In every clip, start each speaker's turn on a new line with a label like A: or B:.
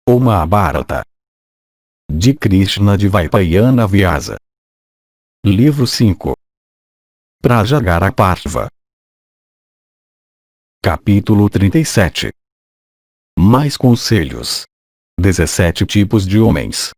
A: O Mahabharata, de Krishna Dvaipayana Vyasa. Livro 5. Prajagaraparva. Capítulo 37. Mais conselhos. 17 tipos de homens.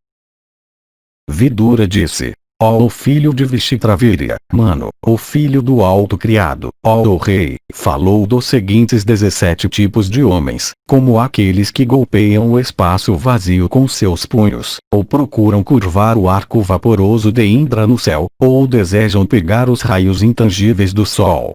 A: Vidura disse: ó filho de Vishitravirya, Mano, o filho do alto criado, ó rei, falou dos seguintes 17 tipos de homens, como aqueles que golpeiam o espaço vazio com seus punhos, ou procuram curvar o arco vaporoso de Indra no céu, ou desejam pegar os raios intangíveis do sol.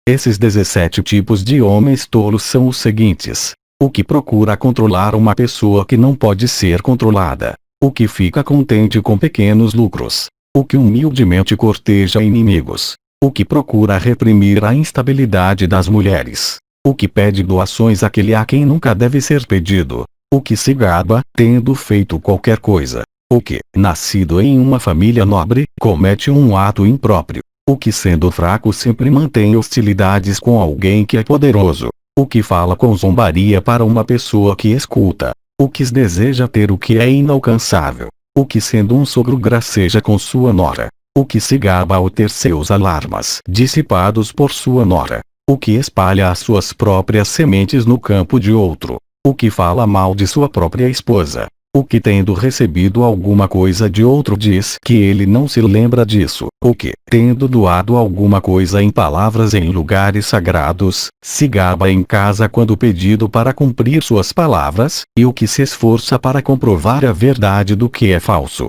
A: Esses 17 tipos de homens tolos são os seguintes: o que procura controlar uma pessoa que não pode ser controlada, o que fica contente com pequenos lucros, o que humildemente corteja inimigos, o que procura reprimir a instabilidade das mulheres, o que pede doações àquele a quem nunca deve ser pedido, o que se gaba, tendo feito qualquer coisa, o que, nascido em uma família nobre, comete um ato impróprio, o que sendo fraco sempre mantém hostilidades com alguém que é poderoso, o que fala com zombaria para uma pessoa que escuta, o que deseja ter o que é inalcançável, o que sendo um sogro graceja com sua nora, o que se gaba ao ter seus alarmas dissipados por sua nora, o que espalha as suas próprias sementes no campo de outro, o que fala mal de sua própria esposa, o que tendo recebido alguma coisa de outro diz que ele não se lembra disso, o que, tendo doado alguma coisa em palavras em lugares sagrados, se gaba em casa quando pedido para cumprir suas palavras, e o que se esforça para comprovar a verdade do que é falso.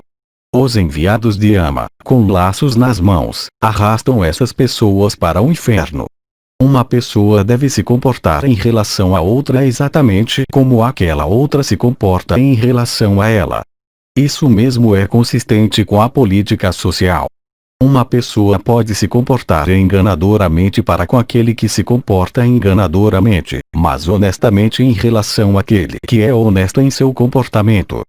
A: Os enviados de Yama, com laços nas mãos, arrastam essas pessoas para o inferno. Uma pessoa deve se comportar em relação a outra exatamente como aquela outra se comporta em relação a ela. Isso mesmo é consistente com a política social. Uma pessoa pode se comportar enganadoramente para com aquele que se comporta enganadoramente, mas honestamente em relação àquele que é honesto em seu comportamento.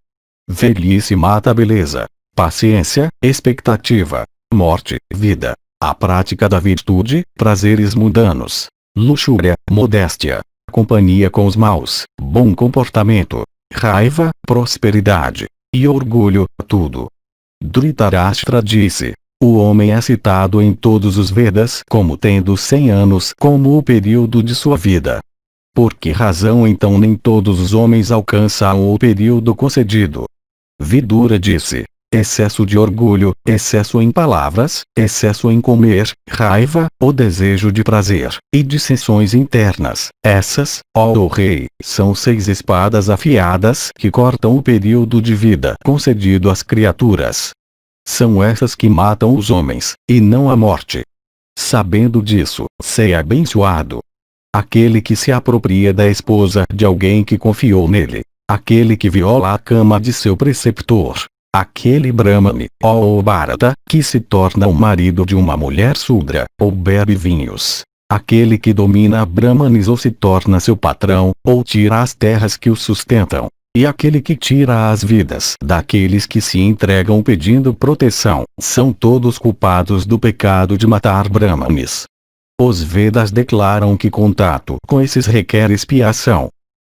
A: Velhice mata a beleza, paciência, expectativa, morte, vida. A prática da virtude, prazeres mundanos, luxúria, modéstia, companhia com os maus, bom comportamento, raiva, prosperidade, e orgulho, tudo. Dhritarashtra disse: o homem é citado em todos os Vedas como tendo 100 anos como o período de sua vida. Por que razão então nem todos os homens alcançam o período concedido? Vidura disse: excesso de orgulho, excesso em palavras, excesso em comer, raiva, o desejo de prazer, e dissensões internas. Essas, ó rei, são 6 espadas afiadas que cortam o período de vida concedido às criaturas. São essas que matam os homens, e não a morte. Sabendo disso, seja abençoado aquele que se apropria da esposa de alguém que confiou nele, aquele que viola a cama de seu preceptor, aquele Brahmane, ó Bharata, que se torna o marido de uma mulher Sudra, ou bebe vinhos, aquele que domina Brahmanes ou se torna seu patrão, ou tira as terras que o sustentam, e aquele que tira as vidas daqueles que se entregam pedindo proteção, são todos culpados do pecado de matar Brahmanes. Os Vedas declaram que contato com esses requer expiação.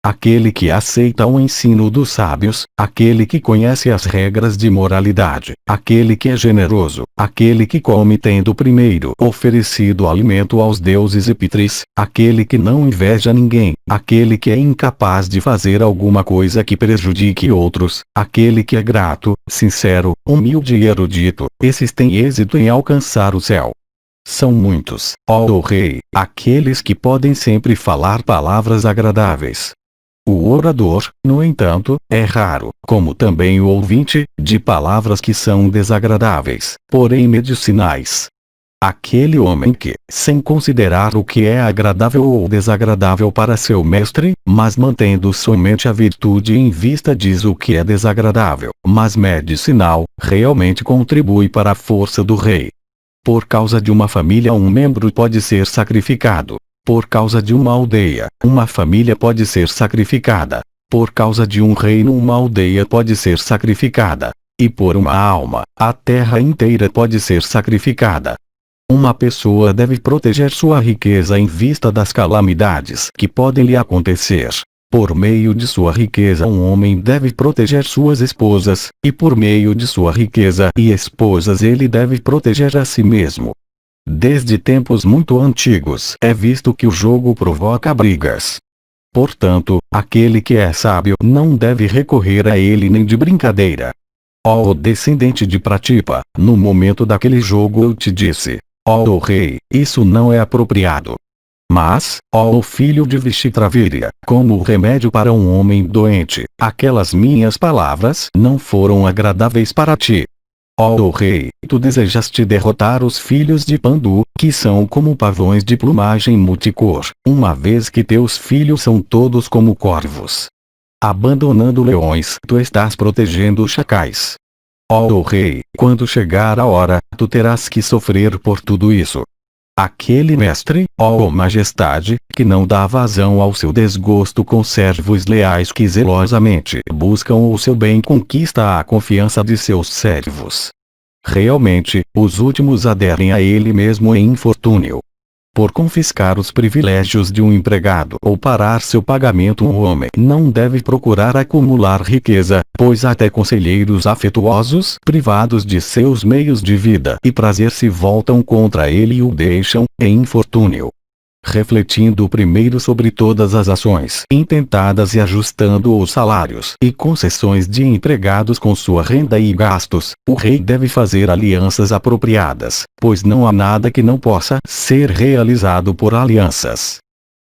A: Aquele que aceita o ensino dos sábios, aquele que conhece as regras de moralidade, aquele que é generoso, aquele que come tendo primeiro oferecido alimento aos deuses e pitris, aquele que não inveja ninguém, aquele que é incapaz de fazer alguma coisa que prejudique outros, aquele que é grato, sincero, humilde e erudito, esses têm êxito em alcançar o céu. São muitos, ó rei, aqueles que podem sempre falar palavras agradáveis. O orador, no entanto, é raro, como também o ouvinte, de palavras que são desagradáveis, porém medicinais. Aquele homem que, sem considerar o que é agradável ou desagradável para seu mestre, mas mantendo somente a virtude em vista diz o que é desagradável, mas medicinal, realmente contribui para a força do rei. Por causa de uma família um membro pode ser sacrificado. Por causa de uma aldeia, uma família pode ser sacrificada. Por causa de um reino uma aldeia pode ser sacrificada. E por uma alma, a terra inteira pode ser sacrificada. Uma pessoa deve proteger sua riqueza em vista das calamidades que podem lhe acontecer. Por meio de sua riqueza um homem deve proteger suas esposas, e por meio de sua riqueza e esposas ele deve proteger a si mesmo. Desde tempos muito antigos é visto que o jogo provoca brigas. Portanto, aquele que é sábio não deve recorrer a ele nem de brincadeira. Ó descendente de Pratipa, no momento daquele jogo eu te disse: ó rei, isso não é apropriado. Mas, ó filho de Vishitravirya, como remédio para um homem doente, aquelas minhas palavras não foram agradáveis para ti. Ó rei, tu desejaste derrotar os filhos de Pandu, que são como pavões de plumagem multicor, uma vez que teus filhos são todos como corvos. Abandonando leões, tu estás protegendo os chacais. Ó rei, quando chegar a hora, tu terás que sofrer por tudo isso. Aquele mestre, ó majestade, que não dá vazão ao seu desgosto com servos leais que zelosamente buscam o seu bem conquista a confiança de seus servos. Realmente, os últimos aderem a ele mesmo em infortúnio. Por confiscar os privilégios de um empregado ou parar seu pagamento um homem não deve procurar acumular riqueza, pois até conselheiros afetuosos, privados de seus meios de vida e prazer se voltam contra ele e o deixam, em infortúnio. Refletindo primeiro sobre todas as ações intentadas e ajustando os salários e concessões de empregados com sua renda e gastos, o rei deve fazer alianças apropriadas, pois não há nada que não possa ser realizado por alianças.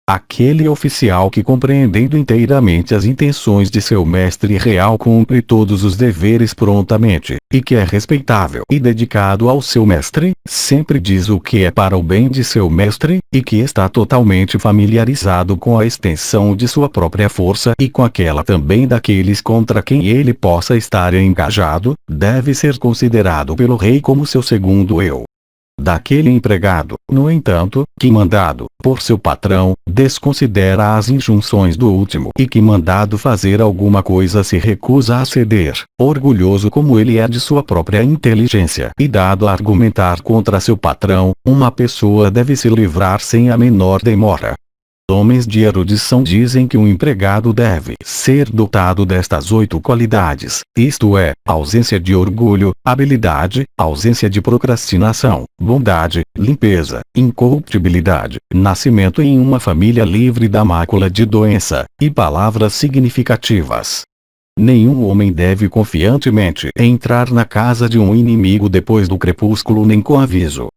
A: Aquele oficial que, compreendendo inteiramente as intenções de seu mestre real, cumpre todos os deveres prontamente, e que é respeitável e dedicado ao seu mestre, sempre diz o que é para o bem de seu mestre, e que está totalmente familiarizado com a extensão de sua própria força e com aquela também daqueles contra quem ele possa estar engajado, deve ser considerado pelo rei como seu segundo eu. Daquele empregado, no entanto, que mandado por seu patrão, desconsidera as injunções do último e que mandado fazer alguma coisa se recusa a ceder, orgulhoso como ele é de sua própria inteligência e dado a argumentar contra seu patrão, uma pessoa deve se livrar sem a menor demora. Homens de erudição dizem que um empregado deve ser dotado destas 8 qualidades, isto é, ausência de orgulho, habilidade, ausência de procrastinação, bondade, limpeza, incorruptibilidade, nascimento em uma família livre da mácula de doença, e palavras significativas. Nenhum homem deve confiantemente entrar na casa de um inimigo depois do crepúsculo nem com aviso.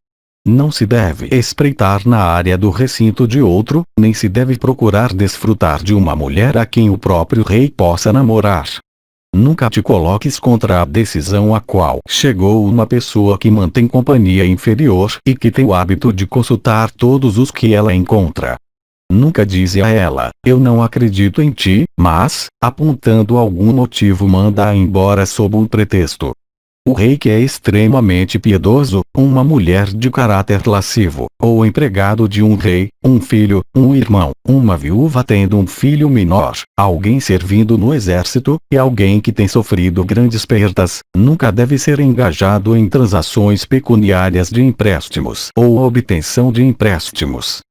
A: Não se deve espreitar na área do recinto de outro, nem se deve procurar desfrutar de uma mulher a quem o próprio rei possa namorar. Nunca te coloques contra a decisão a qual chegou uma pessoa que mantém companhia inferior e que tem o hábito de consultar todos os que ela encontra. Nunca dize a ela: eu não acredito em ti, mas, apontando algum motivo, manda-a embora sob um pretexto. O rei que é extremamente piedoso, uma mulher de caráter lascivo, ou empregado de um rei, um filho, um irmão, uma viúva tendo um filho menor, alguém servindo no exército, e alguém que tem sofrido grandes perdas, nunca deve ser engajado em transações pecuniárias de empréstimos ou obtenção de empréstimos.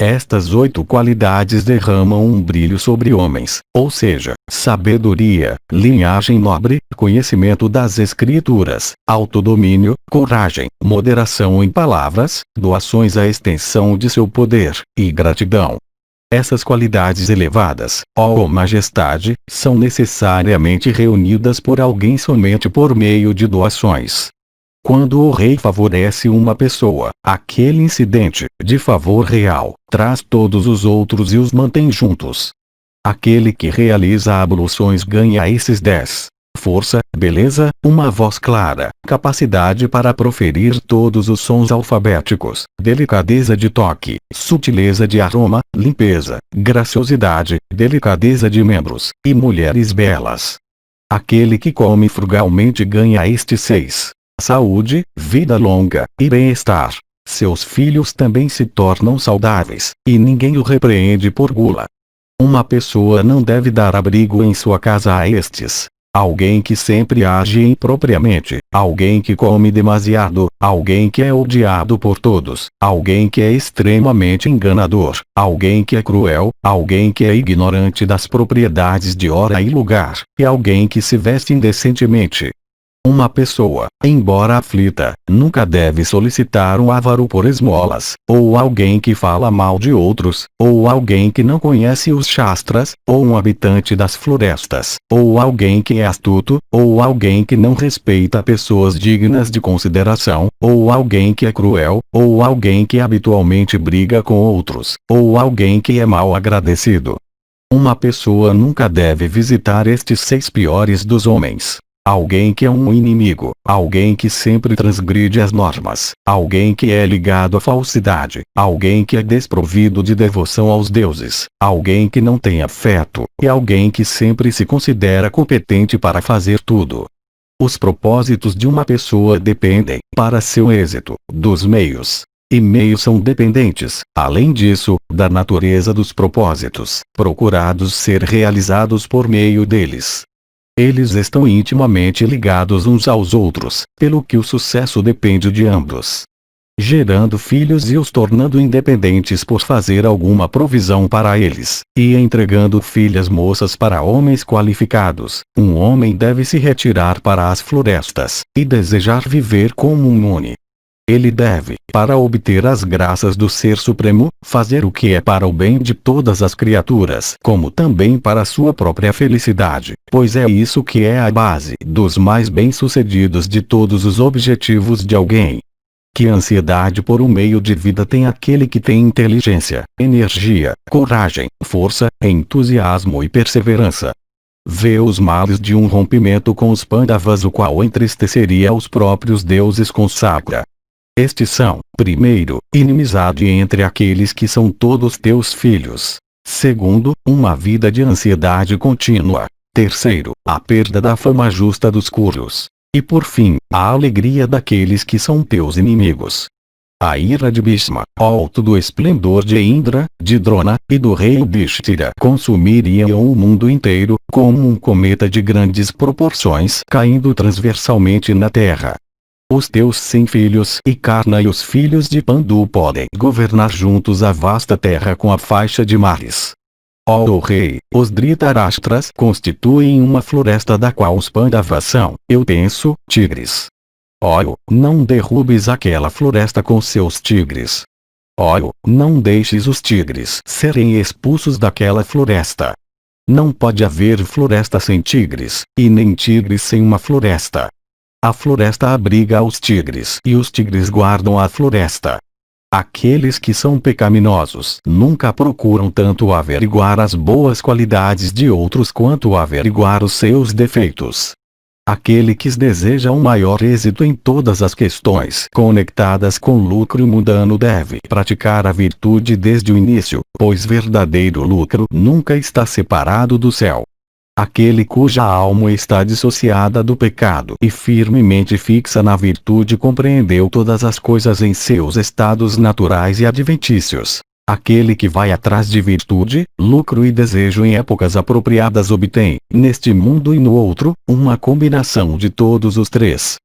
A: Estas 8 qualidades derramam um brilho sobre homens, ou seja, sabedoria, linhagem nobre, conhecimento das escrituras, autodomínio, coragem, moderação em palavras, doações à extensão de seu poder, e gratidão. Essas qualidades elevadas, ó majestade, são necessariamente reunidas por alguém somente por meio de doações. Quando o rei favorece uma pessoa, aquele incidente, de favor real, traz todos os outros e os mantém juntos. Aquele que realiza abluções ganha esses 10. Força, beleza, uma voz clara, capacidade para proferir todos os sons alfabéticos, delicadeza de toque, sutileza de aroma, limpeza, graciosidade, delicadeza de membros, e mulheres belas. Aquele que come frugalmente ganha estes 6. Saúde, vida longa, e bem-estar. Seus filhos também se tornam saudáveis, e ninguém o repreende por gula. Uma pessoa não deve dar abrigo em sua casa a estes. alguém que sempre age impropriamente, alguém que come demasiado, alguém que é odiado por todos, alguém que é extremamente enganador, alguém que é cruel, alguém que é ignorante das propriedades de hora e lugar, e alguém que se veste indecentemente. Uma pessoa, embora aflita, nunca deve solicitar um avaro por esmolas, ou alguém que fala mal de outros, ou alguém que não conhece os shastras, ou um habitante das florestas, ou alguém que é astuto, ou alguém que não respeita pessoas dignas de consideração, ou alguém que é cruel, ou alguém que habitualmente briga com outros, ou alguém que é mal agradecido. Uma pessoa nunca deve visitar estes 6 piores dos homens. Alguém que é um inimigo, alguém que sempre transgride as normas, alguém que é ligado à falsidade, alguém que é desprovido de devoção aos deuses, alguém que não tem afeto, e alguém que sempre se considera competente para fazer tudo. Os propósitos de uma pessoa dependem, para seu êxito, dos meios. E meios são dependentes, além disso, da natureza dos propósitos, procurados ser realizados por meio deles. Eles estão intimamente ligados uns aos outros, pelo que o sucesso depende de ambos. Gerando filhos e os tornando independentes por fazer alguma provisão para eles, e entregando filhas moças para homens qualificados, um homem deve se retirar para as florestas, e desejar viver como um Muni. Ele deve, para obter as graças do Ser Supremo, fazer o que é para o bem de todas as criaturas, como também para sua própria felicidade, pois é isso que é a base dos mais bem-sucedidos de todos os objetivos de alguém. Que ansiedade por um meio de vida tem aquele que tem inteligência, energia, coragem, força, entusiasmo e perseverança? Vê os males de um rompimento com os Pandavas, o qual entristeceria os próprios deuses com Sakra. Estes são, primeiro, inimizade entre aqueles que são todos teus filhos. Segundo, uma vida de ansiedade contínua. Terceiro, a perda da fama justa dos Kurus. E por fim, a alegria daqueles que são teus inimigos. A ira de Bhishma, alto do esplendor de Indra, de Drona, e do rei Yudhishthira consumiriam o mundo inteiro, como um cometa de grandes proporções caindo transversalmente na terra. Os teus 100 filhos e Karna e os filhos de Pandu podem governar juntos a vasta terra com a faixa de mares. Ó rei, os Dhritarashtra's constituem uma floresta da qual os Pandavas são, eu penso, tigres. Ó, não derrubes aquela floresta com seus tigres. Ó, não deixes os tigres serem expulsos daquela floresta. Não pode haver floresta sem tigres, e nem tigres sem uma floresta. A floresta abriga os tigres e os tigres guardam a floresta. Aqueles que são pecaminosos nunca procuram tanto averiguar as boas qualidades de outros quanto averiguar os seus defeitos. Aquele que deseja um maior êxito em todas as questões conectadas com lucro mundano deve praticar a virtude desde o início, pois verdadeiro lucro nunca está separado do céu. Aquele cuja alma está dissociada do pecado e firmemente fixa na virtude compreendeu todas as coisas em seus estados naturais e adventícios. Aquele que vai atrás de virtude, lucro e desejo em épocas apropriadas obtém, neste mundo e no outro, uma combinação de todos os três.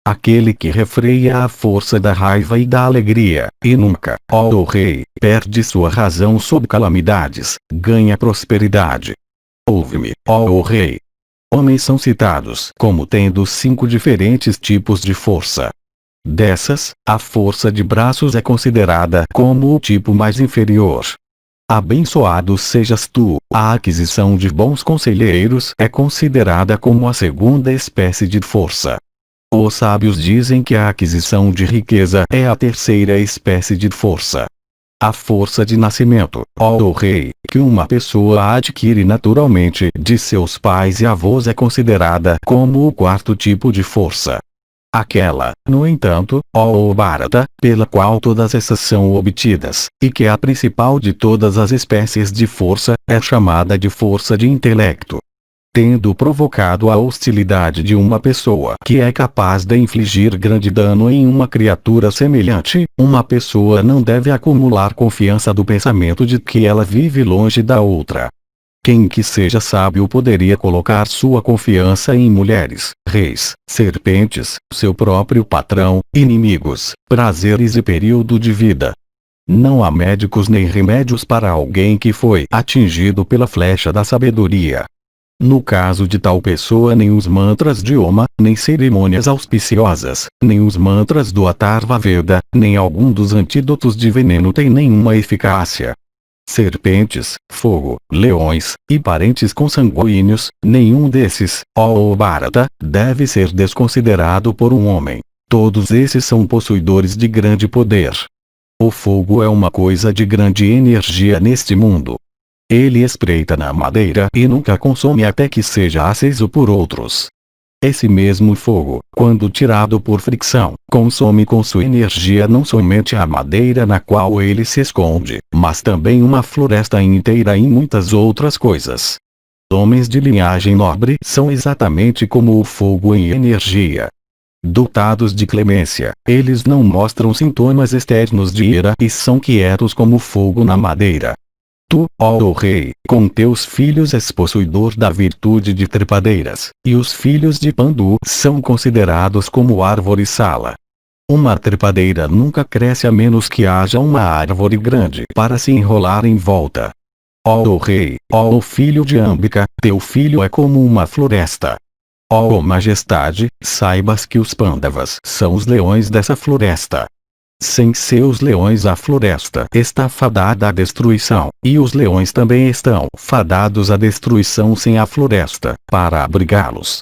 A: Aquele que refreia a força da raiva e da alegria, e nunca, ó rei, perde sua razão sob calamidades, ganha prosperidade. Ouve-me, ó rei. Homens são citados como tendo 5 diferentes tipos de força. Dessas, a força de braços é considerada como o tipo mais inferior. Abençoado sejas tu, a aquisição de bons conselheiros é considerada como a segunda espécie de força. Os sábios dizem que a aquisição de riqueza é a terceira espécie de força. A força de nascimento, ó rei, que uma pessoa adquire naturalmente de seus pais e avós é considerada como o quarto tipo de força. Aquela, no entanto, ó Bharata, pela qual todas essas são obtidas, e que é a principal de todas as espécies de força, é chamada de força de intelecto. Tendo provocado a hostilidade de uma pessoa que é capaz de infligir grande dano em uma criatura semelhante, uma pessoa não deve acumular confiança do pensamento de que ela vive longe da outra. Quem que seja sábio poderia colocar sua confiança em mulheres, reis, serpentes, seu próprio patrão, inimigos, prazeres e período de vida? Não há médicos nem remédios para alguém que foi atingido pela flecha da sabedoria. No caso de tal pessoa, nem os mantras de Oma, nem cerimônias auspiciosas, nem os mantras do Atharva Veda, nem algum dos antídotos de veneno tem nenhuma eficácia. Serpentes, fogo, leões, e parentes consanguíneos, nenhum desses, ó Bharata, deve ser desconsiderado por um homem. Todos esses são possuidores de grande poder. O fogo é uma coisa de grande energia neste mundo. Ele espreita na madeira e nunca consome até que seja aceso por outros. Esse mesmo fogo, quando tirado por fricção, consome com sua energia não somente a madeira na qual ele se esconde, mas também uma floresta inteira e muitas outras coisas. Homens de linhagem nobre são exatamente como o fogo em energia. Dotados de clemência, eles não mostram sintomas externos de ira e são quietos como fogo na madeira. Tu, ó rei, com teus filhos és possuidor da virtude de trepadeiras, e os filhos de Pandu são considerados como árvore sala. Uma trepadeira nunca cresce a menos que haja uma árvore grande para se enrolar em volta. Ó rei, ó filho de Ambika, teu filho é como uma floresta. Ó majestade, saibas que os Pandavas são os leões dessa floresta. Sem seus leões a floresta está fadada à destruição, e os leões também estão fadados à destruição sem a floresta para abrigá-los.